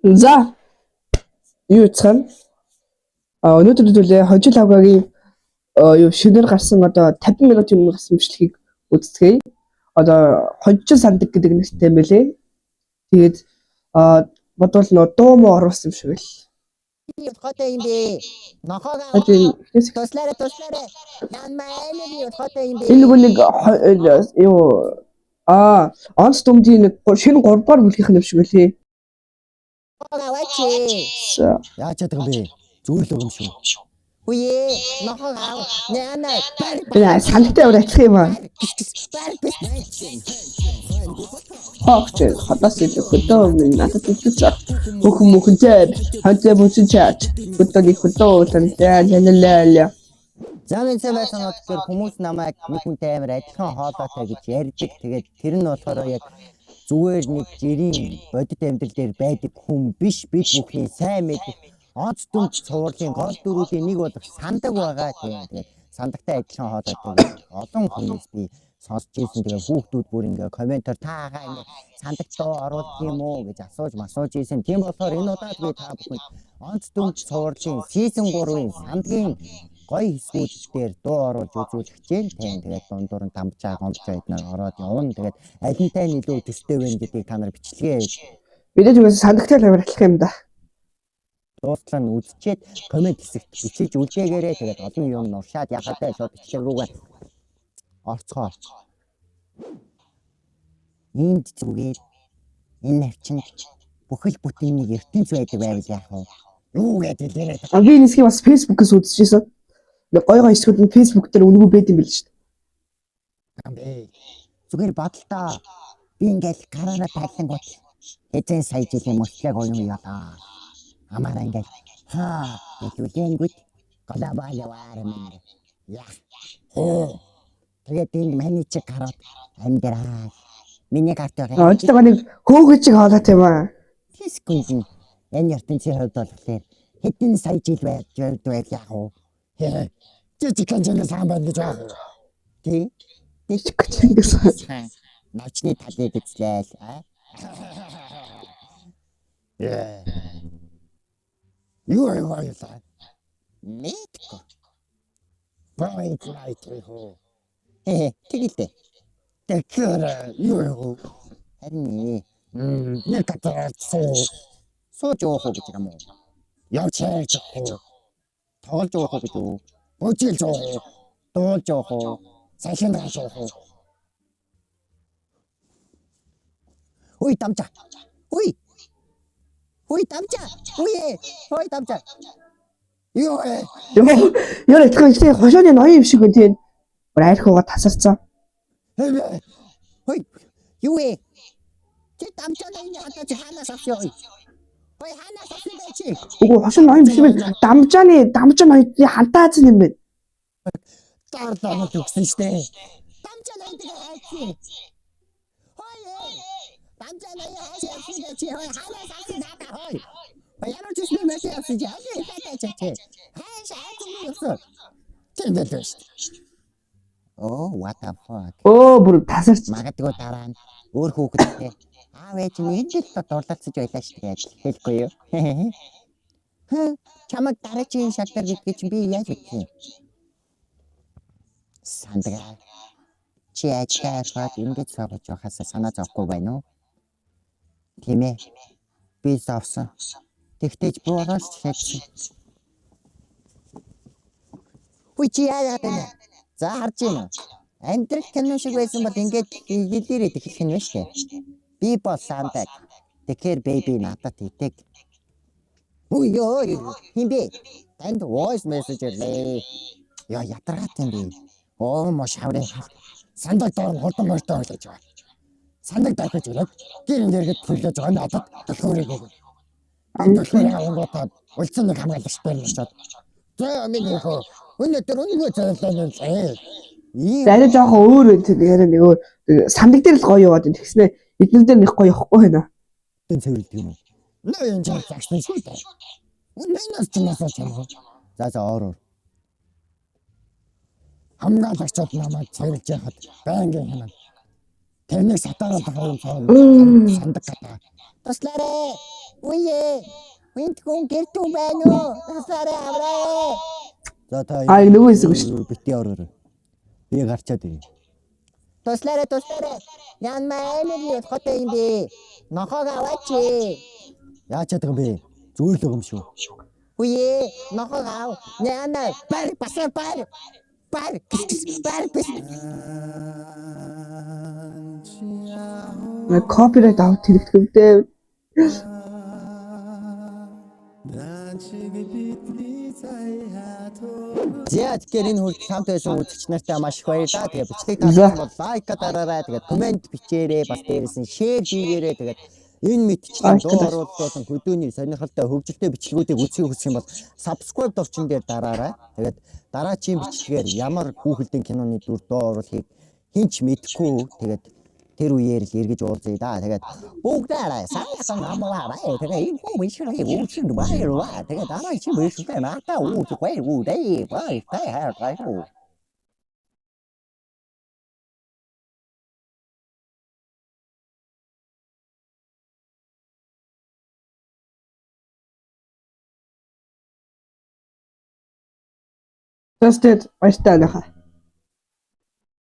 За юу цаана өнөөдөр төлөө хожил авгагийн юу шинээр гарсан одоо 50 минутын өмнө гарсан бичлэгийг үздэхэй. Одоо хожил сандаг гэдэг нэртэй мэлээ. Тэгээд бодвол нөө дуу муу оруулсан юм шиг л. Хотой юм бэ. Нохоога туслаарэ. Ян маяны хотой юм бэ. Энэ нэг юу онц дүмдийн нэг шинэ 3 дугаар бүлгийнх юм шиг үлээ. Яа ч яддаг бэ. Зүүрлөг юм шүү. Үе нохоога яна яа сантай өөр ачих юм аа. Хогч хатас илүү хөдөө надад үтгэж хөхмөхөнтэй хантай бүсэн чаач хөдөөний хөдөө лалалалаа. Замын цэвэрсэн утгаар хүмүүс намайг нэг хүнтэй амар адилхан хоолойтой гэж ярьдаг. Тэгээд тэр нь болохоор яг зүгээр нэг жирийн бодит амьдрал дээр байдаг хүн биш. Бид бүхний сайн мэдэх онц дүнг цувралын гол дөрүүдийн нэг болох сандаг байгаа тийм. Тэгээд сандагтай адилхан хоолойтой олон хүмүүс би сонсч ирсэн. Тэгээ хүүхдүүд бүр ингээ комментор таагаа ингээ сандагтаа оруулах юм уу гэж асууж ирсэн. Тийм болохоор энэ удаад би та бүхэнд онц дүнг цувралын season 3-ын сандгийн гоё хэсгүүд дээр дуу оруулж үзүүлэх гэж байна. Тэгээд дундуур нь дамжаа гомжоо эднэр ороод явна. Тэгээд алинтай нь илүү төстэй байна гэдгийг та нар бичлэгээ. Бидээ ч үгүй сандагтай л авирлах юм да. Дууслаа нь үзчихэд коммент хэсэгт бичиж үлдээгээрээ тэгээд олон юм нуршаад яхатай шууд бичлэг рүүгээ орцгоо. Энд зүгээр энэ навчин бүхэл бүтээний ертөнц байдаг байвал яах вэ? Юу гэдэг лээ. Би энэсгийг бас Facebook-ээс үзчихсэн. Нэг гой хэсгүүд нь Facebook дээр үнэгүй байд юм биш үү? Зүгээр бодлоо. Би ингээл гараараа тайлангууд эзэн сая жилийн мөчлөг оюун яа. Амаараа ингээл хэлүүлэнгүүт глобал яваар юм. Яа. Тэгээд энэ менежер гараад амьдраа. Миний карт байгаа. Очлогоо нэг хөөгөж чиг хаалаа тийм аа. Тэсгүй юм. Энэ ертөнцийн хувьд болохоор хэдэн сая жил байж яах вэ? Жижиг хэмжээний сан байна гэж байна. Тий. Жижиг хэмжээний навчны талыг эзлээл. Юу яа. Мэдгүй. Баайт хөө. Тэгэлтэй. Тэгэхээр юу харин нэг катар сууж явах уу гэж юм уу? Явчаач. Тоглож явах уу гэж үү? Бөжиглж явах уу? Дуулж явах уу? Сайхан дааш явах уу? Ой дамжаа. Ой дамжаа. Ой дамжаа. Юу яа ихтэй хошооны ноён юм шиг байна тийм. Айрхуугаа тасарцсан. Ой юу чи дамжаа энэ хатаж ханаас авч явъя. Ой ханаас авч чи. Үгүй хошоо ноён биш юм. Дамжаа ноён хантаац юм бэ. Таарлаа өгсөн штэ. Дамжаа ноён тэгээ хайчих. Дамжаа ноён хайчих чи ханаас авч надаа хой. Баяруу ч юм уу яасан чи хайш. Тэндэлээс. What the fuck. Бүр тасарч магадгүй дараа нь өөр хүүхэдтэй аав ээж нь энэ л дурлацж байлаа шүү гэж хэлэхгүй юу. Чамаг дараагийн шалтгаан гэдгийг чи би яаж мэдэх юм? Сандгаа. Чи ажлаа ингэж сабаж байхаас санаа зовхгүй байна уу? Тийм ээ. Би зовсон. Тэгтээж буураж хэлсэн. Үгүй чи яагаад вэ? За харж байна. Амьдрал кино шиг байсан бол ингээд хэлээрээ тэхлэх юм шүү дээ. Би бол сандаг. Тэгэхээр baby надад идэг. Ой хин бэ? Танд voice message лээ. Яа ятаргаат юм бэ? Мош хаврын сандаг доор хурдан морьтой гэж байна. Сандаг дахиж ирээд гэрэн дээргээд төлөж байгаа надад төлхөөрийг өгөө. Төлхөөрийг авангуудаа үлцэн нэг хамгаалагчтай юм шууд. За миний хөө өнөөдөр үнэгүй цайлаа нэ. Зарим жоохон өөр байна тийм нэг сандаг дээр л гоё яваад байна. Тэгснэ эднэр дээр нэг гоё явахгүй байна. Тэн цэвэрлдэг юм уу? Нөө энэ ч загшны шүү дээ. Үнэнээс ч насаач юм уу? За ороор. Хамгаалагчид намайг цэвэрлж яхад байнгын хянаа. Тэрнийг сатаараад байгаа юм сандаг гата. Туслаарэ. Үе. Энд хүн гэртүү байна уу? Тасаарай авраа. За та Нөгөө хэсэг шүү. бити ороо. Би гарчаад ирье. Туслаарай. Ян маяны хоттой юм бэ? Нохог аваач. Яачаад байгаа юм бэ? Зүгээр л юм шүү. Үе, нохог ав. Яна бар басар бар. Бар. Копирайт авах хэрэгтэй. За тэгэхээр энэ хүртэл хамт байсан үзэгч нартай маш их баярлалаа. Тэгээд бичлэг таалсан бол лайк дараарай. Тэгээд комент бичээрэй. Бас дээрээс нь шеэр хийгээрэй. Тэгээд энэ мэдчлэн дуу оруулалт болон хөдөөний сонирхолтой хөгжилтэй бичлэгүүдийг үзхийг хүсэх юм бол subscribe товчон дээр дараарай. Тэгээд дараачийн бичлэгээр ямар хүүхэлдэйн киноны дүр дуу оруулахыг хинч мэдэхгүй. Тэгээд тэр үеэр л эргэж уулзъя да. Тэгээд бүгдээрээ сайхан амлаарай. Тэгээд энэ хүү бичлэгийг үзсэн баярлалаа. Тэгээд дараачийн бичлэгээр надад үзэх баярлалаа. Бай. Тэстэд баяртай нөха.